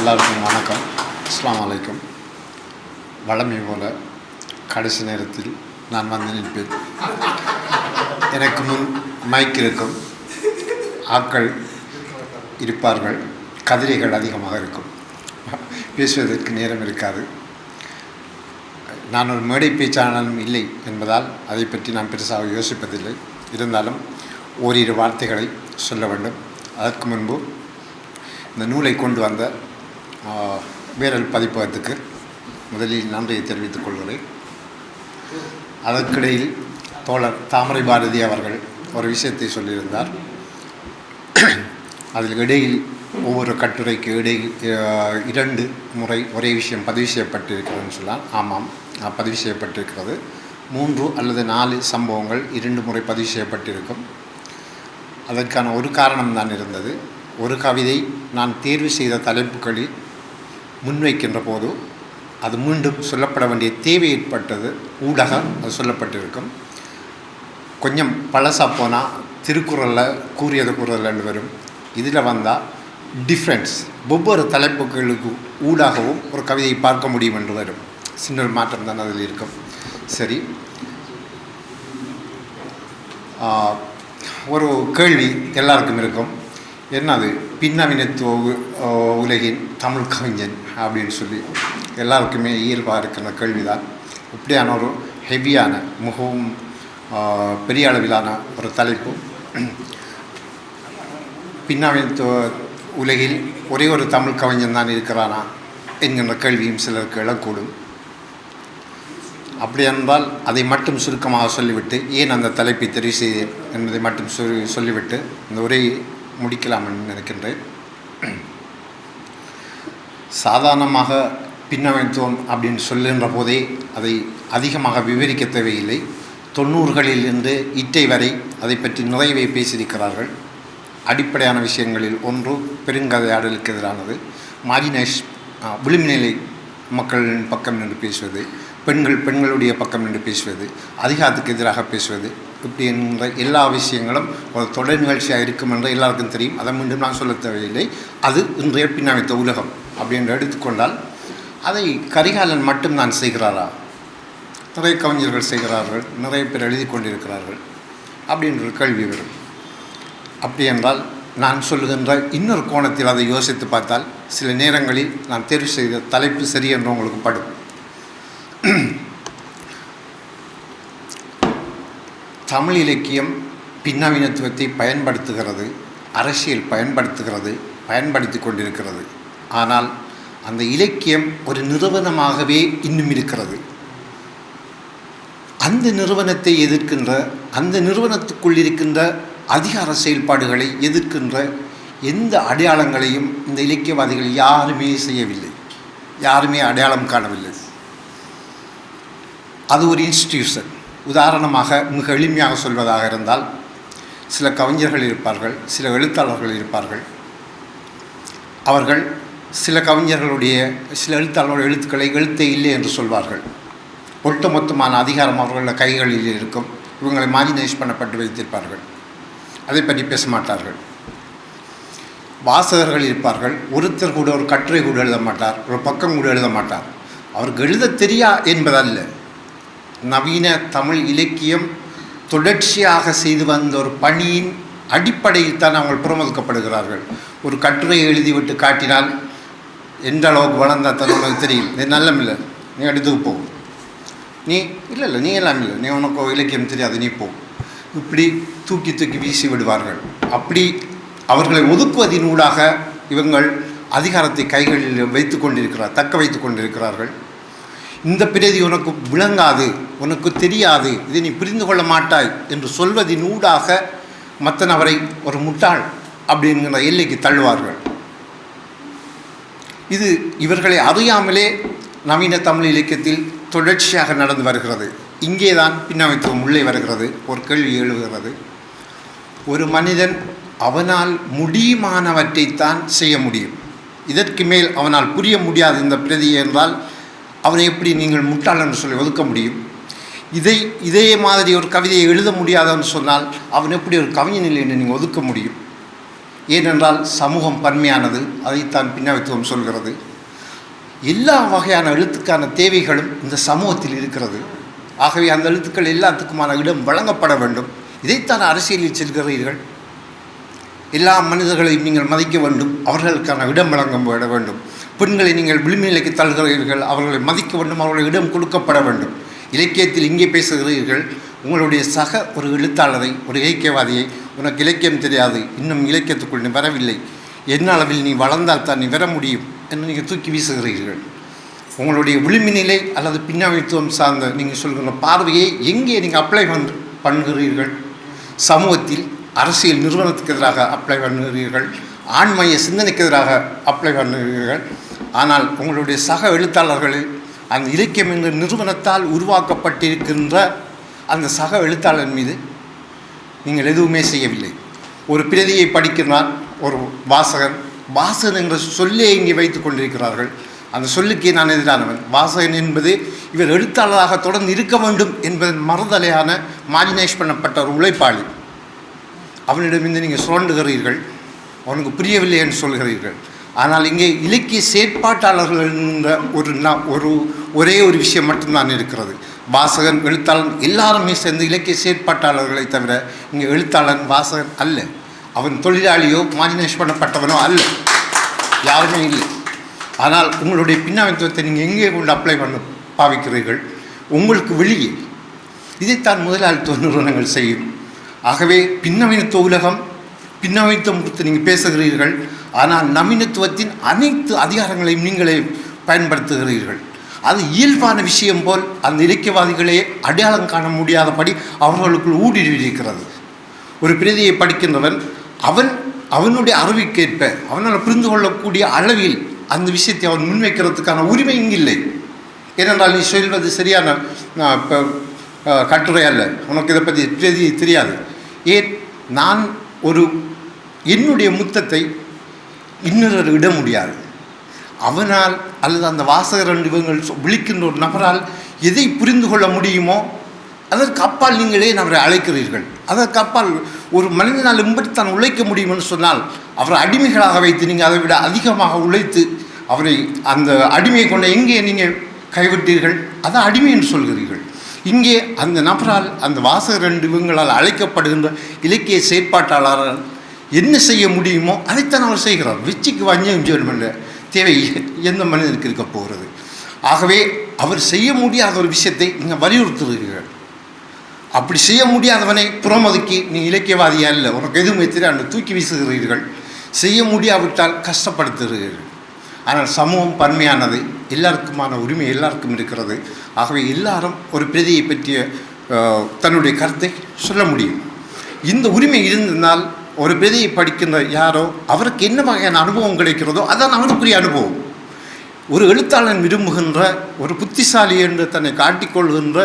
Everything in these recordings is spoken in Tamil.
எல்லாருக்கும் வணக்கம். அஸ்ஸலாமு அலைக்கும். வழமை போல கடைசி நேரத்தில் நான் வந்து நிற்பேன். எனக்கு முன் மைக் இருக்கும், ஆட்கள் இருப்பார்கள், கதிரைகள் அதிகமாக இருக்கும், பேசுவதற்கு நேரம் இருக்காது. நான் ஒரு மேடை பேச்சாளனும் இல்லை என்பதால் அதை பற்றி நான் பெருசாக யோசிப்பதில்லை. இருந்தாலும் ஓரிரு வார்த்தைகளை சொல்ல வேண்டும். அதற்கு முன்பு இந்த நூலை கொண்டு வந்த வேரல் பதிப்பகத்துக்கு முதலில் நன்றியை தெரிவித்துக் கொள்கிறேன். அதற்கிடையில் தோழர் தாமரை பாரதி அவர்கள் ஒரு விஷயத்தை சொல்லியிருந்தார். அதில் இடையில் ஒவ்வொரு கட்டுரைக்கு இடையில் 2 முறை ஒரே விஷயம் பதிவு செய்யப்பட்டிருக்கிறதுன்னு சொல்லலாம். ஆமாம், பதிவு செய்யப்பட்டிருக்கிறது. 3 அல்லது 4 சம்பவங்கள் 2 முறை பதிவு செய்யப்பட்டிருக்கும். அதற்கான ஒரு காரணம்தான் இருந்தது. ஒரு கவிதை நான் தேர்வு செய்த தலைப்புகளில் முன்வைக்கின்ற போது அது மீண்டும் சொல்லப்பட வேண்டிய தேவை ஏற்பட்டது. ஊடகம் அது சொல்லப்பட்டிருக்கும். கொஞ்சம் பழசாக போனால் திருக்குறளில் கூறியது வரும். இதில் வந்தால் டிஃப்ரென்ஸ், ஒவ்வொரு தலைப்புகளுக்கு ஊடாகவும் ஒரு கவிதையை பார்க்க முடியும் என்று வரும். சின்ன மாற்றம் தான் அதில் இருக்கும். சரி, ஒரு கேள்வி எல்லாருக்கும் இருக்கும். என்னது பின்னவீனத்துவ உலகின் தமிழ் கவிஞன் அப்படின்னு சொல்லி எல்லாருக்குமே இயல்பாக இருக்கிற கேள்விதான். இப்படியான ஒரு ஹெவியான, மிகவும் பெரிய அளவிலான ஒரு தலைப்பு. பின்னவீனத்துவ உலகில் ஒரே ஒரு தமிழ் கவிஞன் தான் இருக்கிறானா என்கின்ற கேள்வியும் சிலருக்கு எழக்கூடும். அப்படி என்றால் அதை மட்டும் சுருக்கமாக சொல்லிவிட்டு ஏன் அந்த தலைப்பை தெரிவு செய்தேன் என்பதை மட்டும் சொல்லிவிட்டு இந்த உரையை முடிக்கலாம் என்று நினைக்கின்றேன். சாதாரணமாக பின்னவீனத்துவம் அப்படின்னு சொல்லுகின்ற போதே அதை அதிகமாக விவரிக்க தேவையில்லை. 90களிலிருந்து இட்டை வரை அதை பற்றி நிறையவே பேசியிருக்கிறார்கள். அடிப்படையான விஷயங்களில் ஒன்று பெருங்கதையாடலுக்கு எதிரானது, மார்ஜினைஸ் விளிம்புநிலை மக்களின் பக்கம் நின்று பேசுவது, பெண்களுடைய பக்கம் நின்று பேசுவது, அதிகாரத்துக்கு எதிராக பேசுவது, இப்படி என்ற எல்லா விஷயங்களும் ஒரு தொடர் நிகழ்ச்சியாக இருக்கும் என்று எல்லாருக்கும் தெரியும். அதை மீண்டும் நான் சொல்ல தேவையில்லை. அது இன்றைய பின்னவீனத்துவ உலகம் அப்படின்னு எடுத்துக்கொண்டால் அதை கரிகாலன் மட்டும் நான் செய்கிறாரா? நிறைய கவிஞர்கள் செய்கிறார்கள், நிறைய பேர் எழுதி கொண்டிருக்கிறார்கள் அப்படின்ற கேள்வி வரும். அப்படி என்றால் நான் சொல்லுகின்ற இன்னொரு கோணத்தில் அதை யோசித்து பார்த்தால் சில நேரங்களில் நான் தேர்வு செய்த தலைப்பு சரி என்று உங்களுக்கு படும். தமிழ் இலக்கியம் பின்னவீனத்துவத்தை பயன்படுத்துகிறது, அரசியல் பயன்படுத்தி கொண்டிருக்கிறது. ஆனால் அந்த இலக்கியம் ஒரு நிறுவனமாகவே இன்னும் இருக்கிறது. அந்த நிறுவனத்தை எதிர்க்கின்ற, அந்த நிறுவனத்துக்குள் இருக்கின்ற அதிகார செயல்பாடுகளை எதிர்க்கின்ற எந்த அடையாளங்களையும் இந்த இலக்கியவாதிகள் யாருமே செய்யவில்லை, யாருமே அடையாளம் காணவில்லை. அது ஒரு இன்ஸ்டிடியூஷன். உதாரணமாக மிக எளிமையாக சொல்வதாக இருந்தால், சில கவிஞர்கள் இருப்பார்கள், சில எழுத்தாளர்கள் இருப்பார்கள். அவர்கள் சில எழுத்தாளர்கள் எழுத்துக்களை எழுத்தே இல்லை என்று சொல்வார்கள். ஒட்டுமொத்தமான அதிகாரம் அவர்களோட கைகளில் இருக்கும். இவங்களை மார்ஜினைஸ் பண்ணப்பட்டு வைத்திருப்பார்கள். அதை பற்றி பேச மாட்டார்கள். வாசகர்கள் இருப்பார்கள். ஒருத்தர் கூட ஒரு கட்டுரை கூட எழுத மாட்டார், ஒரு பக்கம் கூட எழுத மாட்டார். அவருக்கு எழுத தெரியா என்பதல்ல, நவீன தமிழ் இலக்கியம் தொடர்ச்சியாக செய்து வந்த ஒரு பணியின் அடிப்படையில் தான் அவங்க புறமொதுக்கப்படுகிறார்கள். ஒரு கட்டுரையை எழுதிவிட்டு காட்டினால் எந்த அளவுக்கு வளர்ந்தால் தான் உனக்கு தெரியும், இது நல்லமில்லை, நீ எடுத்துக்கு போ, நீ இல்லை நீ எல்லாம் இல்லை, நீ உனக்கு இலக்கியம் தெரியாது, நீ போ, இப்படி தூக்கி வீசி விடுவார்கள். அப்படி அவர்களை ஒதுக்குவதினூடாக இவங்கள் அதிகாரத்தை கைகளில் தக்க வைத்து கொண்டிருக்கிறார்கள். இந்த பிரதி உனக்கு விளங்காது, உனக்கு தெரியாது, இதை நீ புரிந்து கொள்ள மாட்டாய் என்று சொல்வதினூடாக மற்ற நபரை ஒரு முட்டாள் அப்படிங்கிற எல்லைக்கு தள்ளுவார்கள். இது இவர்களை அறியாமலே நவீன தமிழ் இலக்கியத்தில் தொடர்ச்சியாக நடந்து வருகிறது. இங்கே தான் பின்னவீனத்துவம் உள்ளே வருகிறது. ஒரு கேள்வி எழுகிறது. ஒரு மனிதன் அவனால் முடியுமானவற்றைத்தான் செய்ய முடியும். இதற்கு மேல் அவனால் புரிய முடியாது இந்த பிரதி என்றால் அவனை எப்படி நீங்கள் முட்டாள் என்று சொல்லி ஒதுக்க முடியும்? இதே மாதிரி ஒரு கவிதையை எழுத முடியாதுன்னு சொன்னால் அவன் எப்படி ஒரு கவிஞன் இல்லை என்று நீங்கள் ஒதுக்க முடியும்? ஏனென்றால் சமூகம் பன்மையானது, அதைத்தான் பின்னவைத்துவம் சொல்கிறது. எல்லா வகையான எழுத்துக்கான தேவைகளும் இந்த சமூகத்தில் இருக்கிறது. ஆகவே அந்த எழுத்துக்கள் எல்லாத்துக்குமான இடம் வழங்கப்பட வேண்டும். இதைத்தான் அரசியலில் செல்கிறீர்கள். எல்லா மனிதர்களையும் நீங்கள் மதிக்க வேண்டும், அவர்களுக்கான இடம் வழங்கப்பட வேண்டும். பெண்களை நீங்கள் விளிம்பு தள்ளுகிறீர்கள், அவர்களை மதிக்க வேண்டும், அவர்களுக்கு இடம் கொடுக்கப்பட வேண்டும். இலக்கியத்தில் இங்கே பேசுகிறீர்கள், உங்களுடைய சக ஒரு எழுத்தாளரை, ஒரு இலக்கியவாதியை, உனக்கு இலக்கியம் தெரியாது, இன்னும் இலக்கியத்துக்குள் நீ வரவில்லை, என்ன அளவில் நீ வளர்ந்தால் தான் நீ வர முடியும் என்று நீங்கள் தூக்கி வீசுகிறீர்கள். உங்களுடைய விளிம்பு நிலை அல்லது பின்னவைத்துவம் சார்ந்த நீங்கள் சொல்கிற பார்வையை எங்கே நீங்கள் அப்ளை பண்ணுகிறீர்கள்? சமூகத்தில் அரசியல் நிறுவனத்துக்கு எதிராக அப்ளை பண்ணுகிறீர்கள், ஆண்மைய சிந்தனைக்கு எதிராக அப்ளை பண்ணுகிறீர்கள். ஆனால் உங்களுடைய சக எழுத்தாளர்களில் அந்த இலக்கியம் என்ற நிறுவனத்தால் உருவாக்கப்பட்டிருக்கின்ற அந்த சக எழுத்தாளர் மீது நீங்கள் எதுவுமே செய்யவில்லை. ஒரு பிரதியை படிக்கிறார் ஒரு வாசகன் என்ற சொல்லே இங்கே வைத்து கொண்டிருக்கிறார்கள். அந்த சொல்லுக்கே நான் எதிரானவன். வாசகன் என்பது இவர் எழுத்தாளராக தொடர்ந்து இருக்க வேண்டும் என்பதன் மறுதலையான மார்ஜினைஸ் பண்ணப்பட்ட ஒரு உழைப்பாளி. அவனிடமிருந்து நீங்கள் சுரண்டுகிறீர்கள், அவனுக்கு புரியவில்லை என்று சொல்கிறீர்கள். ஆனால் இங்கே இலக்கிய செயற்பாட்டாளர்கள் என்ற ஒரே ஒரு விஷயம் மட்டும்தான் இருக்கிறது. வாசகன், எழுத்தாளன் எல்லாருமே சேர்ந்து இலக்கிய செயற்பாட்டாளர்களை தவிர இங்கே எழுத்தாளன் வாசகன் அல்ல. அவன் தொழிலாளியோ மார்ஜினைஸ் பண்ணப்பட்டவனோ அல்ல, யாருமே இல்லை. ஆனால் உங்களுடைய பின்னவைத்துவத்தை நீங்கள் எங்கே கொண்டு அப்ளை பண்ண பாவிக்கிறீர்கள்? உங்களுக்கு வெளியே. இதைத்தான் முதலாளித்துவ நிறுவனங்கள் செய்யும். ஆகவே பின்னவீனத்துவ உலகம், பின்னவீனத்துவம் குறித்து நீங்கள் பேசுகிறீர்கள். ஆனால் நவீனத்துவத்தின் அனைத்து அதிகாரங்களையும் நீங்களே பயன்படுத்துகிறீர்கள். அது இயல்பான விஷயம் போல் அந்த இலக்கியவாதிகளே அடையாளம் காண முடியாதபடி அவர்களுக்குள் ஊடுருவியிருக்கிறது. ஒரு பிரதியை படிக்கின்றவன் அவனுடைய அறிவுக்கேற்ப அவனால் புரிந்து கொள்ளக்கூடிய அளவில் அந்த விஷயத்தை அவன் முன்வைக்கிறதுக்கான உரிமை இங்கில்லை. ஏனென்றால் நீ சொல்வது சரியான கட்டுரை அல்ல, உனக்கு இதை பற்றி பிரதி தெரியாது. ஏன் நான் என்னுடைய முத்தத்தை இன்னொரு இட முடியாது. அவனால் அல்லது அந்த வாசகர் இவங்கள் விழிக்கின்ற ஒரு நபரால் எதை புரிந்து கொள்ள முடியுமோ அதற்கு அப்பால் நீங்களே அவரை அழைக்கிறீர்கள். அதற்கு அப்பால் ஒரு மனிதனால் இப்படித்தான் உழைக்க முடியும் என்று சொன்னால் அவரை அடிமைகளாக வைத்து நீங்கள் அதை விட அதிகமாக உழைத்து அவரை அந்த அடிமையை கொண்ட எங்கே நீங்கள் கைவிட்டீர்கள்? அதான் அடிமை என்று சொல்கிறீர்கள். இங்கே அந்த நபரால், அந்த வாசகர் இவங்களால் அழைக்கப்படுகின்ற இலக்கிய செயற்பாட்டாளரால் என்ன செய்ய முடியுமோ அதைத்தான் அவர் செய்கிறார். வெற்றிக்கு வஞ்சம் செய்யணும் என்ற தேவை எந்த மனிதனுக்கு இருக்க போகிறது? ஆகவே அவர் செய்ய முடியாத ஒரு விஷயத்தை நீங்கள் வலியுறுத்துகிறீர்கள். அப்படி செய்ய முடியாதவனை புறமதுக்கி நீ இலக்கியவாதியா இல்லை, உனக்கு எதுவுமே தெரியாது தூக்கி வீசுகிறீர்கள். செய்ய முடியாவிட்டால் கஷ்டப்படுத்துகிறீர்கள். ஆனால் சமூகம் பன்மையானது, எல்லாருக்குமான உரிமை எல்லாருக்கும் இருக்கிறது. ஆகவே எல்லாரும் ஒரு பிரதியை பற்றிய தன்னுடைய கருத்தை சொல்ல முடியும். இந்த உரிமை இருந்ததால் ஒரு பிரதியை படிக்கின்ற யாரோ அவருக்கு என்ன வகையான அனுபவம் கிடைக்கிறதோ அதான் அவனுக்குரிய அனுபவம். ஒரு எழுத்தாளன் விரும்புகின்ற, ஒரு புத்திசாலி என்று தன்னை காட்டிக்கொள்கின்ற,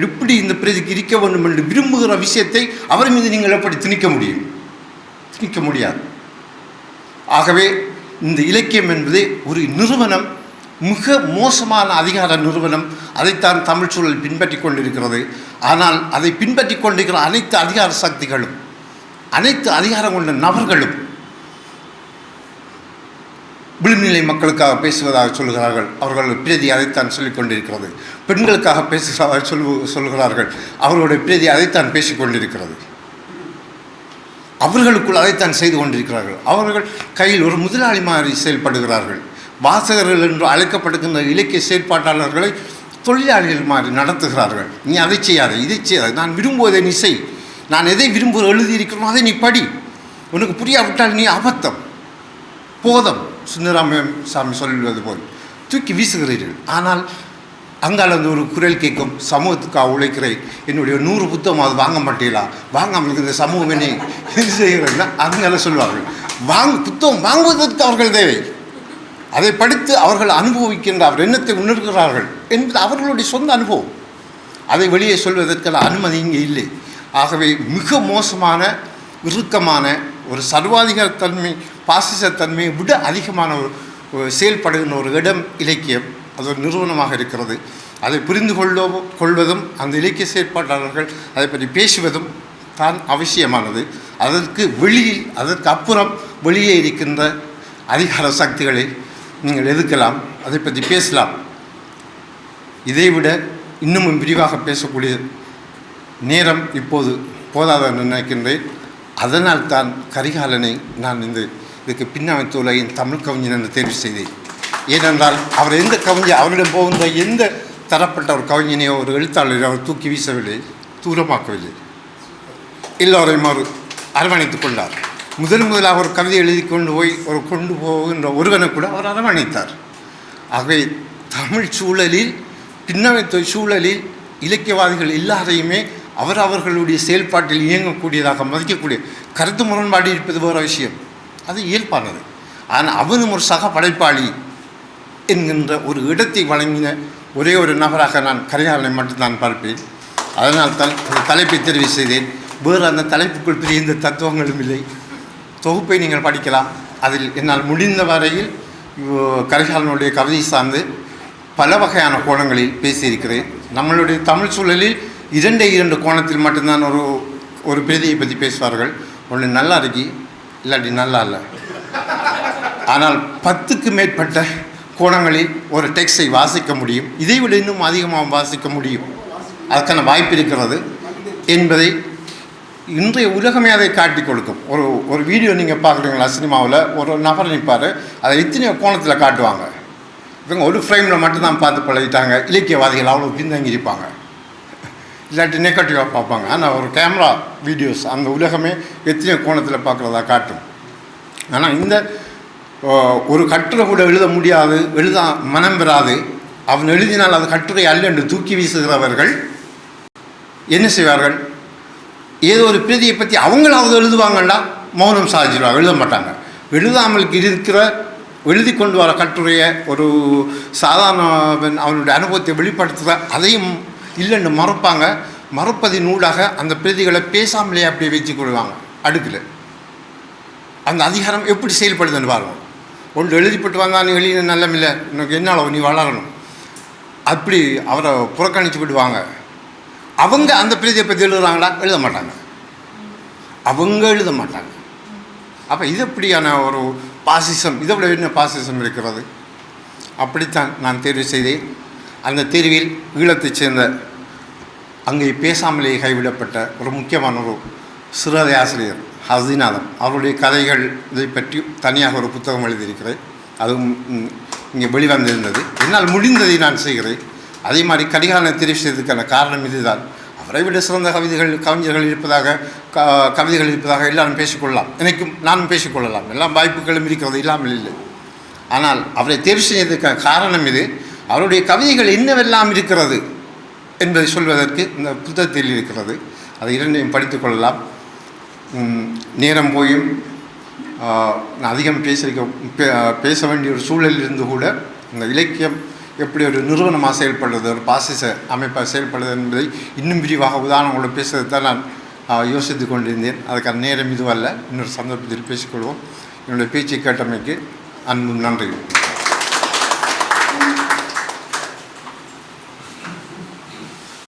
இப்படி இந்த பிரதிக்கு இருக்க வேண்டும் என்று விரும்புகிற விஷயத்தை அவர் மீது நீங்கள் எப்படி திணிக்க முடியும்? திணிக்க முடியாது. ஆகவே இந்த இலக்கியம் என்பது ஒரு நிறுவனம், மிக மோசமான அதிகார நிறுவனம். அதைத்தான் தமிழ் சூழல் பின்பற்றி கொண்டிருக்கிறது. ஆனால் அதை பின்பற்றி கொண்டிருக்கிற அனைத்து அதிகார சக்திகளும், அனைத்து அதிகாரம் கொண்ட நபர்களும் விளிம்புநிலை மக்களுக்காக பேசுவதாக சொல்கிறார்கள். அவர்கள் பிரதி அதைத்தான் சொல்லிக் கொண்டிருக்கிறது. பெண்களுக்காக பேசுகிறதாக சொல்கிறார்கள். அவர்களுடைய பிரதி அதைத்தான் பேசிக்கொண்டிருக்கிறது. அவர்களுக்குள் அதைத்தான் செய்து கொண்டிருக்கிறார்கள். அவர்கள் கையில் ஒரு முதலாளி மாதிரி செயல்படுகிறார்கள். வாசகர்கள் என்று அழைக்கப்படுகின்ற இலக்கிய செயற்பாட்டாளர்களை தொழிலாளிகள் மாதிரி நடத்துகிறார்கள். நீ அதை செய்யாத, இதை செய்யாத, நான் விரும்புவதை நீ செய், நான் எதை விரும்ப எழுதியிருக்கிறோம் அதை நீ படி, உனக்கு புரியாவிட்டால் நீ அபத்தம், போதம், சுந்தரராமசாமி சொல்வது போல் தூக்கி வீசுகிறீர்கள். ஆனால் அங்கால ஒரு குரல் கேட்கும், சமூகத்துக்காக உழைக்கிறேன், என்னுடைய 100 புத்தகம் அது வாங்க மாட்டீங்களா, வாங்காமலுக்கு இந்த சமூகம் என்னை இது செய்கிறதுனா அங்கால சொல்வார்கள். புத்தகம் வாங்குவதற்கு அவர்கள் தேவை, அதை படித்து அவர்கள் அனுபவிக்கின்ற அவர் எண்ணத்தை உணர்கிறார்கள் என்பது அவர்களுடைய சொந்த அனுபவம். அதை வெளியே சொல்வதற்கான அனுமதி இங்கே இல்லை. ஆகவே மிக மோசமான, இறுக்கமான ஒரு சர்வாதிகாரத்தன்மை, பாசிசத்தன்மையை விட அதிகமான ஒரு செயல்படுகின்ற ஒரு இடம் இலக்கியம். அது ஒரு நிறுவனமாக இருக்கிறது. அதை புரிந்து கொள்வதும் அந்த இலக்கிய செயற்பாட்டாளர்கள் அதை பற்றி பேசுவதும் தான் அவசியமானது. அதற்கு வெளியில், அதற்கு அப்புறம் வெளியே இருக்கின்ற அதிகார சக்திகளை நீங்கள் எதிர்க்கலாம், அதை பற்றி பேசலாம். இதைவிட இன்னமும் விரிவாக பேசக்கூடிய நேரம் இப்போது போதாதென்று நினைக்கின்றேன். அதனால் தான் கரிகாலனை நான் இதுக்கு பின்னமைத்து உலகின் தமிழ் கவிஞன் என்று தேர்வு செய்தேன். ஏனென்றால் அவர் எந்த கவிஞர், அவரிடம் போகின்ற எந்த தரப்பட்ட ஒரு கவிஞனையோ ஒரு எழுத்தாளரையோ அவர் தூக்கி வீசவில்லை, தூரமாக்கவில்லை. எல்லோரையும் அவர் அரவணைத்து கொண்டார். முதலாக ஒரு கவிதை எழுதி கொண்டு போகின்ற ஒருவனை கூட அவர் அரவணைத்தார். ஆகவே தமிழ் சூழலில், பின்னமைத்த சூழலில் இலக்கியவாதிகள் எல்லாரையுமே அவர்களுடைய செயல்பாட்டில் இயங்கக்கூடியதாக மதிக்கக்கூடிய, கருத்து முரண்பாடு இருப்பது வேறு விஷயம், அது இயல்பானது. ஆனால் அவனும் ஒரு சக படைப்பாளி என்கின்ற ஒரு இடத்தை வழங்கின ஒரே ஒரு நபராக நான் கரிகாலனை மட்டும்தான் பார்ப்பேன். அதனால்தான் அந்த தலைப்பை தெரிவு செய்தேன். வேறு அந்த தலைப்புக்குள் பெரிய எந்த தத்துவங்களும் இல்லை. தொகுப்பை நீங்கள் படிக்கலாம். அதில் என்னால் முடிந்த வரையில் கரிகாலனுடைய கவிதை சார்ந்து பல வகையான கோணங்களில் பேசியிருக்கிறேன். நம்மளுடைய தமிழ் சூழலில் இரண்டு கோணத்தில் மட்டும்தான் ஒரு பிரதியை பற்றி பேசுவார்கள். ஒன்று நல்லா இருக்கி, இல்லாட்டி நல்லா இல்லை. ஆனால் 10க்கு மேற்பட்ட கோணங்களில் ஒரு டெக்ஸ்டை வாசிக்க முடியும். இதைவிட இன்னும் அதிகமாக வாசிக்க முடியும். அதுக்கான வாய்ப்பு இருக்கிறது என்பதை இன்றைய உலகமே அதை காட்டி கொடுக்கும். ஒரு வீடியோ நீங்கள் பார்க்குறீங்களா, சினிமாவில் ஒரு நபர் நிற்பார், அதை எத்தனையோ கோணத்தில் காட்டுவாங்க. இவங்க ஒரு ஃப்ரேமில் மட்டும்தான் பார்த்து பழகிட்டாங்க. இலக்கியவாதிகள் அவ்வளோ பின்தங்கி இருப்பாங்க, இல்லாட்டி நெகட்டிவாக பார்ப்பாங்க. ஆனால் ஒரு கேமரா வீடியோஸ் அந்த உலகமே எத்தனையோ கோணத்தில் பார்க்குறதா காட்டும். ஆனால் இந்த ஒரு கட்டுரை கூட எழுத முடியாது, மனம் பெறாது, அவன் எழுதினால் அது கட்டுரை அல்ல என்று தூக்கி வீசுகிறவர்கள் என்ன செய்வார்கள்? ஏதோ ஒரு பிரதியை பற்றி அவங்களாவது எழுதுவாங்கண்டா மௌனம் சாதிச்சிடுவாங்க, எழுத மாட்டாங்க. எழுதாமல் இருக்கிற எழுதி கொண்டு வர கட்டுரையை ஒரு சாதாரண அவனுடைய அனுபவத்தை வெளிப்படுத்துகிற அதையும் இல்லைன்னு மறப்பாங்க. மறப்பதின் ஊடாக அந்த பிரதிகளை பேசாமலே அப்படியே வச்சு கொள்வாங்க அடுக்கில். அந்த அதிகாரம் எப்படி செயல்படுதுன்னு பாருங்கள். ஒன்று எழுதிப்பட்டு வந்தால் நீ எழுதின நல்லமில்லை, உனக்கு என்னால் நீ வளரணும், அப்படி அவரை புறக்கணித்து விடுவாங்க. அவங்க அந்த பிரதியை பற்றி எழுதுகிறாங்களா? எழுத மாட்டாங்க, அவங்க எழுத மாட்டாங்க. அப்போ இது எப்படியான ஒரு பாசிசம், இதை விட என்ன பாசிசம் இருக்கிறது? அப்படித்தான் நான் தேர்வு செய்தேன். அந்த தேர்வில் ஈழத்தைச் சேர்ந்த அங்கே பேசாமலேயே கைவிடப்பட்ட ஒரு முக்கியமான ஒரு சிறுகதை ஆசிரியர் ஹசிநாதன் அவருடைய கதைகள் இதை பற்றி தனியாக ஒரு புத்தகம் எழுதியிருக்கிறேன். அதுவும் இங்கே வெளிவந்திருந்தது. என்னால் முடிந்ததை நான் செய்கிறேன். அதே மாதிரி கரிகாலனை தெரிவு செய்ததுக்கான காரணம் இதுதான். அவரை விட சிறந்த கவிஞர்கள் இருப்பதாக எல்லாரும் பேசிக்கொள்ளலாம், நானும் பேசிக்கொள்ளலாம், எல்லாம் வாய்ப்புகளும் இருக்கிறது, இல்லாமல் இல்லை. ஆனால் அவரை தேர்வு செய்வதற்கான காரணம் இது. அவருடைய கவிதைகள் என்னவெல்லாம் இருக்கிறது என்பதை சொல்வதற்கு இந்த புத்தகத்தில் இருக்கிறது. அதை இரண்டையும் படித்து கொள்ளலாம். நேரம் போயும் நான் அதிகம் பேச வேண்டிய ஒரு சூழலில் இருந்து கூட இந்த இலக்கியம் எப்படி ஒரு நிறுவனமாக செயல்படுறது, ஒரு பாசிச அமைப்பாக செயல்படுறது என்பதை இன்னும் விரிவாக உதாரணங்களோடு பேசுவதை தான் நான் யோசித்து கொண்டிருந்தேன். அதுக்கான நேரம் இதுவல்ல. இன்னொரு சந்தர்ப்பத்தில் பேசிக்கொள்வோம். என்னுடைய பேச்சை கேட்டமைக்கு அன்பும் நன்றி.